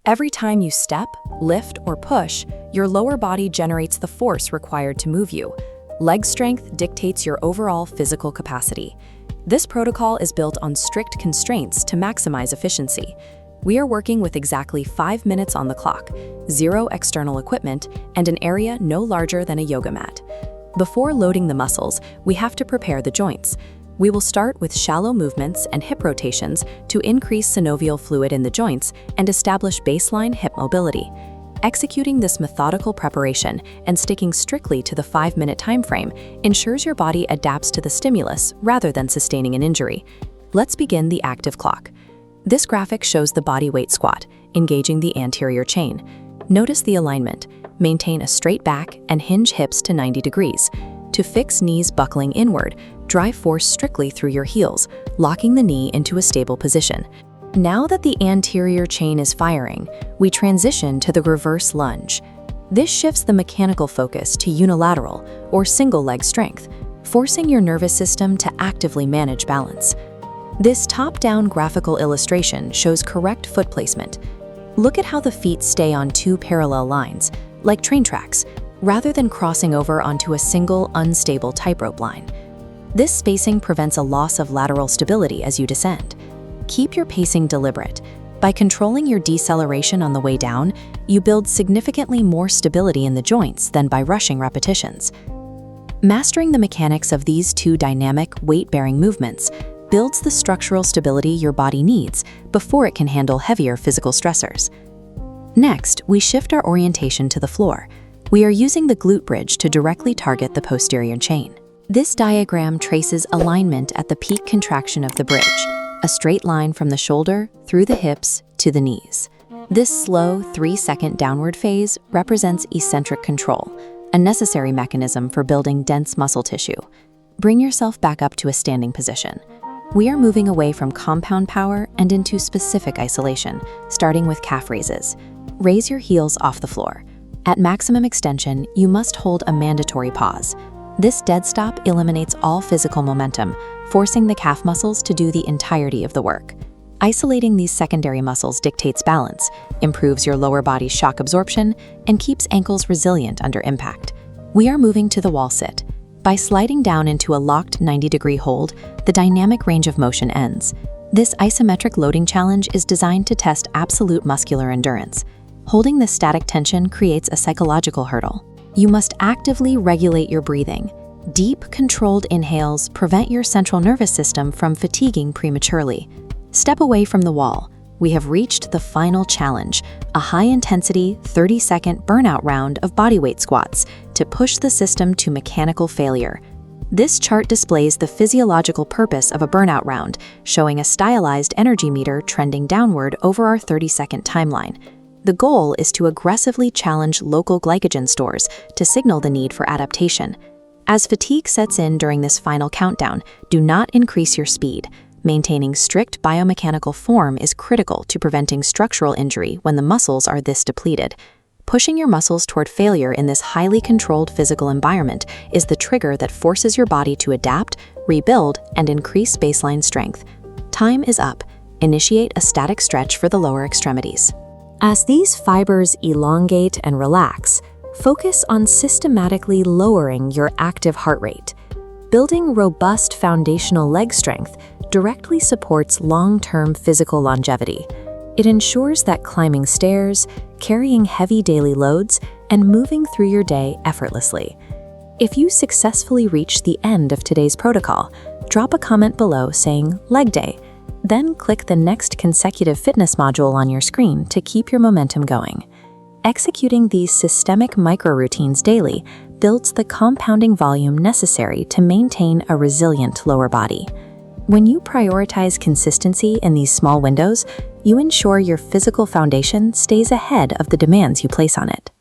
Every time you step, lift, or push, your lower body generates the force required to move you. Leg strength dictates your overall physical capacity. This protocol is built on strict constraints to maximize efficiency. We are working with exactly 5 minutes on the clock, 0 external equipment, and an area no larger than a yoga mat. Before loading the muscles, we have to prepare the joints. We will start with shallow movements and hip rotations to increase synovial fluid in the joints and establish baseline hip mobility. Executing this methodical preparation and sticking strictly to the 5-minute time frame ensures your body adapts to the stimulus rather than sustaining an injury. Let's begin the active clock. This graphic shows the bodyweight squat, engaging the anterior chain. Notice the alignment. Maintain a straight back and hinge hips to 90 degrees. To fix knees buckling inward, drive force strictly through your heels, locking the knee into a stable position. Now that the anterior chain is firing, we transition to the reverse lunge. This shifts the mechanical focus to unilateral or single leg strength, forcing your nervous system to actively manage balance. This top-down graphical illustration shows correct foot placement. Look at how the feet stay on 2 parallel lines, like train tracks, rather than crossing over onto a single, unstable tightrope line. This spacing prevents a loss of lateral stability as you descend. Keep your pacing deliberate. By controlling your deceleration on the way down, you build significantly more stability in the joints than by rushing repetitions. Mastering the mechanics of these 2 dynamic, weight-bearing movements builds the structural stability your body needs before it can handle heavier physical stressors. Next, we shift our orientation to the floor. We are using the glute bridge to directly target the posterior chain. This diagram traces alignment at the peak contraction of the bridge, a straight line from the shoulder through the hips to the knees. This slow 3-second downward phase represents eccentric control, a necessary mechanism for building dense muscle tissue. Bring yourself back up to a standing position. We are moving away from compound power and into specific isolation, starting with calf raises. Raise your heels off the floor. At maximum extension, you must hold a mandatory pause. This dead stop eliminates all physical momentum, forcing the calf muscles to do the entirety of the work. Isolating these secondary muscles dictates balance, improves your lower body's shock absorption, and keeps ankles resilient under impact. We are moving to the wall sit. By sliding down into a locked 90-degree hold, the dynamic range of motion ends. This isometric loading challenge is designed to test absolute muscular endurance. Holding this static tension creates a psychological hurdle. You must actively regulate your breathing. Deep, controlled inhales prevent your central nervous system from fatiguing prematurely. Step away from the wall. We have reached the final challenge, a high-intensity, 30-second burnout round of bodyweight squats to push the system to mechanical failure. This chart displays the physiological purpose of a burnout round, showing a stylized energy meter trending downward over our 30-second timeline. The goal is to aggressively challenge local glycogen stores to signal the need for adaptation. As fatigue sets in during this final countdown, do not increase your speed. Maintaining strict biomechanical form is critical to preventing structural injury when the muscles are this depleted. Pushing your muscles toward failure in this highly controlled physical environment is the trigger that forces your body to adapt, rebuild, and increase baseline strength. Time is up. Initiate a static stretch for the lower extremities. As these fibers elongate and relax, focus on systematically lowering your active heart rate. Building robust foundational leg strength directly supports long-term physical longevity. It ensures that climbing stairs, carrying heavy daily loads, and moving through your day effortlessly. If you successfully reach the end of today's protocol, drop a comment below saying "Leg Day." Then click the next consecutive fitness module on your screen to keep your momentum going. Executing these systemic micro-routines daily builds the compounding volume necessary to maintain a resilient lower body. When you prioritize consistency in these small windows, you ensure your physical foundation stays ahead of the demands you place on it.